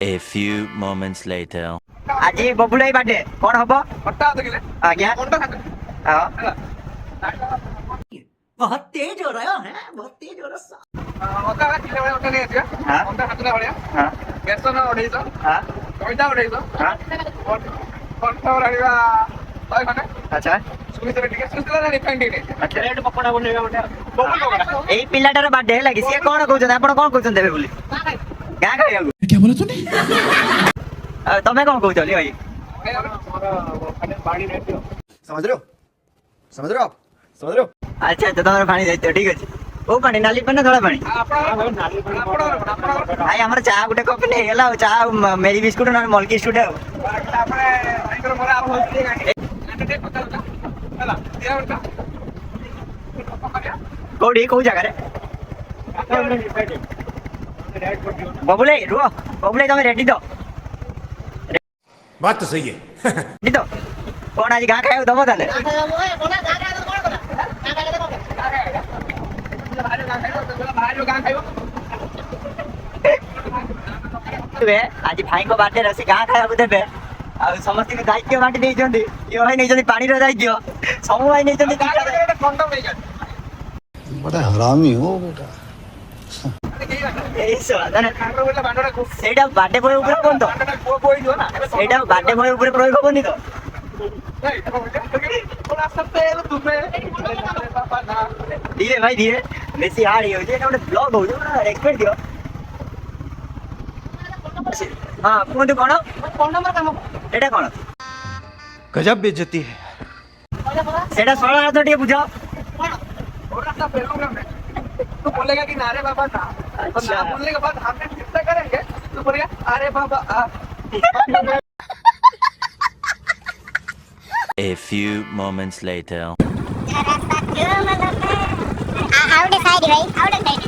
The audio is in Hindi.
A few moments later. आज बबुलाई बाटे कौन हबो पट्टा तो किले आज्ञा कोणता खाते हां बहुत तेज हो रहा है बहुत तेज हो रहा होता का किले होता नहीं है हां कोणता खाते ना हां गेसो ना ओढेइतो हां कोणता ओढेइतो हां कोणता ओढेइवा काय खाने अच्छा सुनी तो ठीक है सुनी तो डिपेंड नहीं अच्छा रेड पकोड़ा बोलेगा बोले बबुल पकोड़ा एई पिल्लाटार बाटे लागि से कोन कहउछन आपण कोन कहउछन देबे बोली गां खाइयागु क्या बोला तूने? तमे कोन कहउछली भाई पानी रहती हो समझ रहे हो? समझ रहे हो आप? समझ रहे हो? अच्छा तो तमर पानी दैतो ठीक अछि ओ पानी नाली पने धोला पानी भाई हमर चा गुटे कप ने गेला चा मेरी बिस्कुट न मलकी स्टूड આપણે આઈકર મોરે આવ હોતી ગાડી આને પતા હતા હલા તેરા ઉનકા कोडी को जगह रे बबुले रुओ बबुले तमे रेडी दो बात तो सही है रेडी दो कोन आज गा खायो दबो ताले बे आज भाई को बाटे रसी गा खाया देबे आ समस्त के दायित्व बाटी दे जंदी यो भाई नहीं जंदी पानी रो दायित्व समूह भाई नहीं जंदी કોન્ડમ લઈ જાય बड़ा हरामी हो बेटा এই সদানে આપણે બોલે બાંડોડા કો ସେଇଟା ବାଟେ ବୟ ଉପରେ କୋନ ତ બાંડોડા કો કોઈ જો ના ସେଇଟା ବାଟେ ବୟ ଉପରେ ପ୍ରୟୋଗ ହବନି ତ નહીં તો બોલા સબતે તુમે પાપા ના धीरे भाई धीरे बेसी हार्ड हो जे ଗୋଟେ ବ୍ଲଗ ହଉଚି ପୁରା ରେସ୍ପେକ୍ଟ ଦିଅ हां କୁହନ୍ତୁ କଣ કોણ નંબર કામ ଏଟା କଣ गजब बेइज्जती है ସେଟା ସରଳ ଅର୍ଥ ଟିକେ ବୁଝ और रास्ता प्रोग्राम है तो बोलेगा कि नारे बाबा ना तो ना बोलने के बाद हमने कितना करेंगे तो बोलेगा अरे बाबा A few moments later. How decide, right? How decide?